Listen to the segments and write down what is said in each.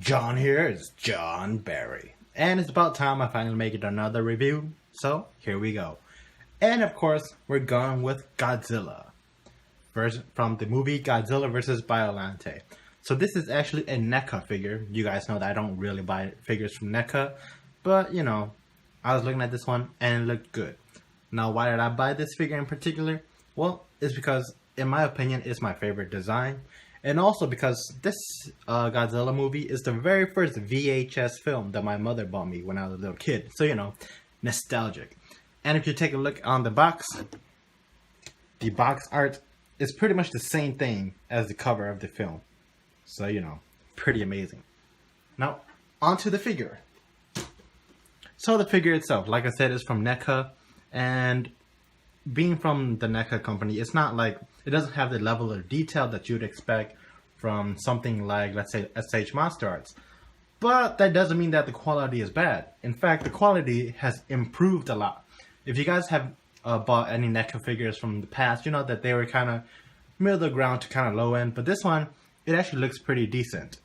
John here, it's John Barry. And it's about time I finally make it another review, so here we go. And of course, we're going with Godzilla. First, from the movie Godzilla vs. Biollante. So this is actually a NECA figure. You guys know that I don't really buy figures from NECA. But, you know, I was looking at this one and it looked good. Now, why did I buy this figure in particular? Well, it's because, in my opinion, it's my favorite design. And also because this Godzilla movie is the very first VHS film that my mother bought me when I was a little kid. So, you know, nostalgic. And if you take a look on the box art is pretty much the same thing as the cover of the film. So, you know, pretty amazing. Now, onto the figure. So the figure itself, like I said, is from NECA. And being from the NECA company, it's not like, it doesn't have the level of detail that you'd expect from something like, let's say, SH Monster Arts. But that doesn't mean that the quality is bad. In fact, the quality has improved a lot. If you guys have bought any NECA figures from the past, you know that they were kind of middle of the ground to kind of low end. But this one, it actually looks pretty decent.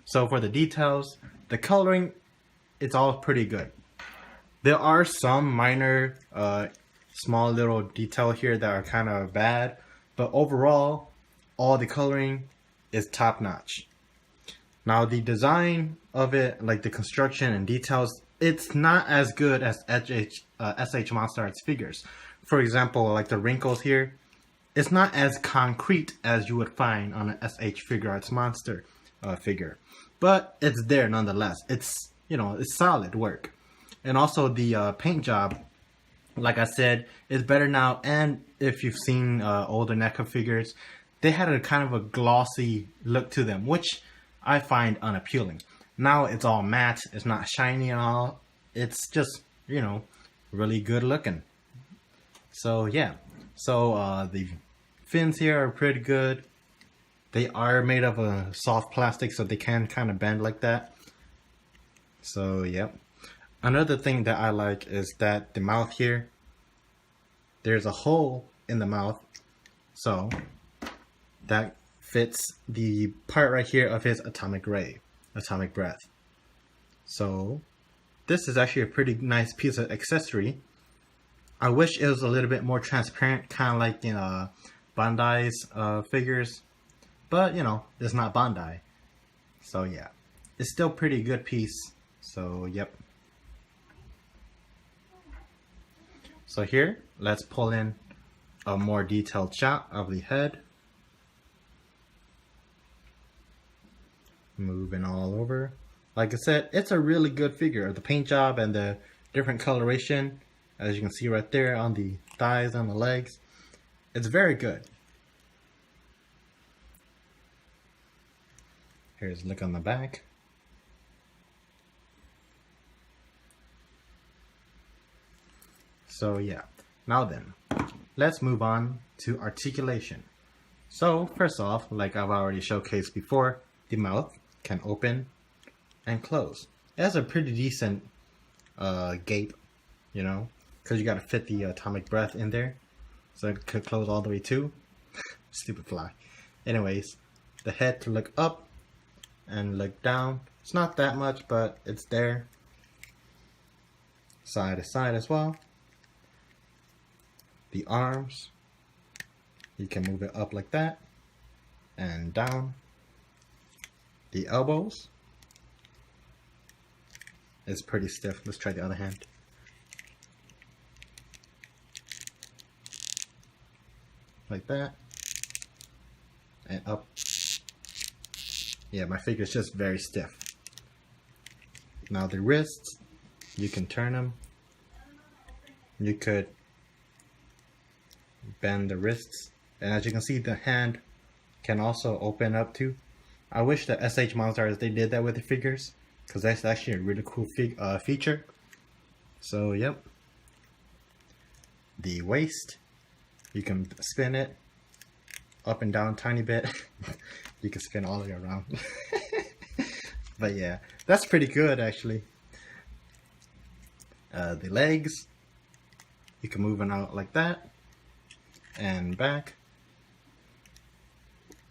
So for the details, the coloring, it's all pretty good. There are some minor, small little detail here that are kind of bad. But overall, all the coloring is top notch. Now the design of it, like the construction and details, it's not as good as SH Monster Arts figures. For example, like the wrinkles here, it's not as concrete as you would find on an SH Figure Arts Monster figure. But it's there nonetheless. It's, you know, it's solid work. And also the paint job, like I said, is better now. And if you've seen older NECA figures, they had a kind of a glossy look to them, which I find unappealing. Now it's all matte, it's not shiny at all. It's just, you know, really good looking. So yeah, so the fins here are pretty good. They are made of a soft plastic, so they can kind of bend like that. So yep. Another thing that I like is that the mouth here, there's a hole in the mouth, so that fits the part right here of his atomic breath. So this is actually a pretty nice piece of accessory. I wish it was a little bit more transparent, kind of like in Bandai's figures, but you know, it's not Bandai. So yeah, it's still pretty good piece. So yep. So here, let's pull in a more detailed shot of the head. Moving all over. Like I said, it's a really good figure. The paint job and the different coloration, as you can see right there on the thighs and the legs, it's very good. Here's a look on the back. So yeah, now then, let's move on to articulation. So first off, like I've already showcased before, the mouth can open and close. It has a pretty decent gape, you know, because you got to fit the atomic breath in there. So it could close all the way too. Stupid fly. Anyways, the head to look up and look down. It's not that much, but it's there. Side to side as well. The arms, you can move it up like that and down. The elbows is pretty stiff. Let's try the other hand. Like that. And up. Yeah, my figure is just very stiff. Now the wrists, you can turn them. You could bend the wrists, and as you can see, the hand can also open up too. I wish that SH Monster Arts they did that with the figures, because that's actually a really cool feature. So yep. The waist, you can spin it up and down a tiny bit. You can spin all the way around. But yeah, that's pretty good actually. The legs, you can move it out like that and back.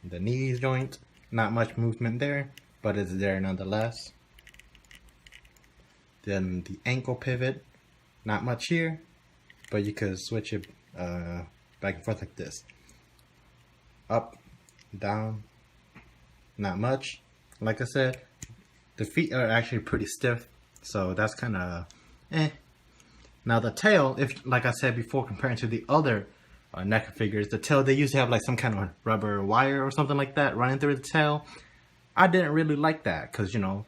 The knees joint, not much movement there. but it's there nonetheless. Then the ankle pivot, not much here, but you could switch it back and forth like this. Up, down, not much. Like I said, the feet are actually pretty stiff, so that's kind of Now the tail, if like I said before, comparing to the other NECA figures, the tail, they usually have like some kind of rubber wire or something like that running through the tail. I didn't really like that because, you know,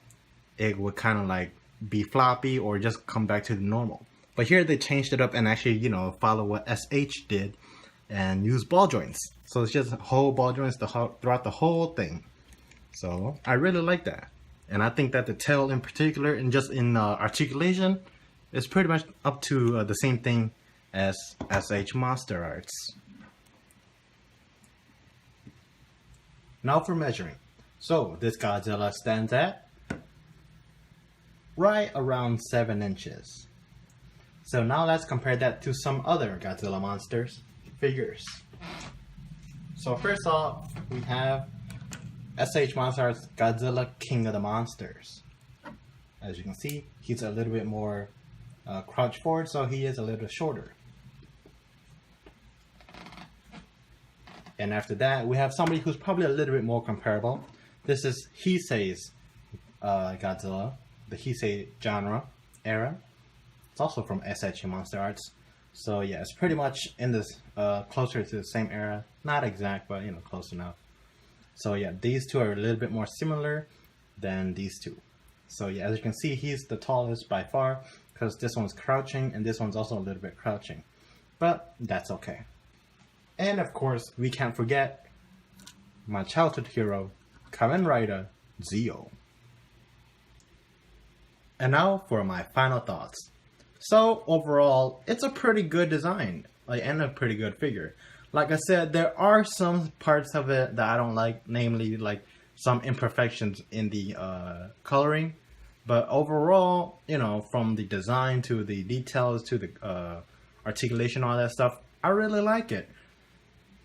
it would kind of like be floppy or just come back to the normal. But here they changed it up and actually, you know, follow what SH did and use ball joints. So it's just whole ball joints throughout the whole thing. So I really like that. And I think that the tail in particular and just in articulation is pretty much up to the same thing as SH Monster Arts. Now for measuring. So this Godzilla stands at right around 7 inches. So now let's compare that to some other Godzilla monsters figures. So first off, we have SH Monster Arts Godzilla King of the Monsters. As you can see, he's a little bit more crouched forward, so he is a little shorter. And after that, we have somebody who's probably a little bit more comparable. This is Heisei's Godzilla, the Heisei genre era. It's also from SH Monster Arts. So yeah, it's pretty much in this closer to the same era. Not exact, but you know, close enough. So yeah, these two are a little bit more similar than these two. So yeah, as you can see, he's the tallest by far because this one's crouching and this one's also a little bit crouching. But that's okay. And of course, we can't forget my childhood hero, Kamen Rider Zeo. And now for my final thoughts. So overall, it's a pretty good design, and a pretty good figure. Like I said, there are some parts of it that I don't like, namely like some imperfections in the coloring. But overall, you know, from the design to the details to the articulation, all that stuff, I really like it.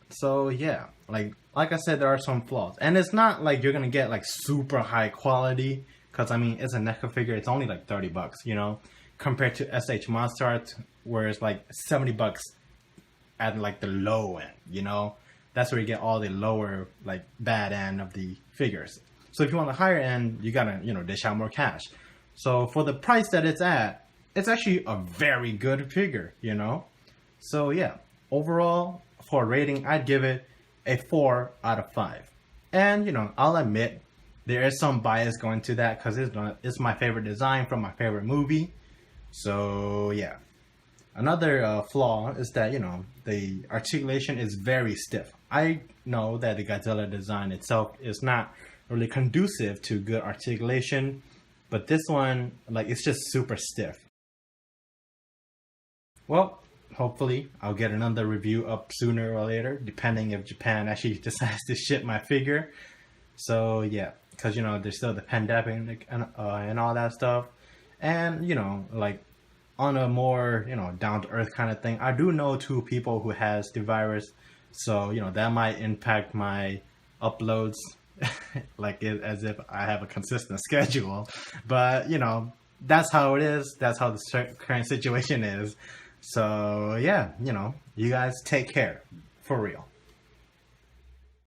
So yeah, like I said, there are some flaws, and it's not like you're gonna get like super high quality, because I mean, it's a NECA figure. It's only like $30, you know, compared to SH Monster Arts, where it's like $70 at like the low end, you know. That's where you get all the lower, like, bad end of the figures. So if you want the higher end, you gotta, you know, dish out more cash. So for the price that it's at, it's actually a very good figure, you know. So yeah, overall, for a rating, I'd give it a 4 out of 5. And, you know, I'll admit, there is some bias going to that because it's my favorite design from my favorite movie. So yeah. Another flaw is that, you know, the articulation is very stiff. I know that the Godzilla design itself is not really conducive to good articulation, but this one, like, it's just super stiff. Well, hopefully I'll get another review up sooner or later, depending if Japan actually decides to ship my figure. So yeah, because, you know, there's still the pandemic and all that stuff. And, you know, like, on a more, you know, down-to-earth kind of thing, I do know 2 people who has the virus, so, you know, that might impact my uploads, like as if I have a consistent schedule. But, you know, that's how it is. That's how the current situation is. So, yeah, you know, you guys take care, for real.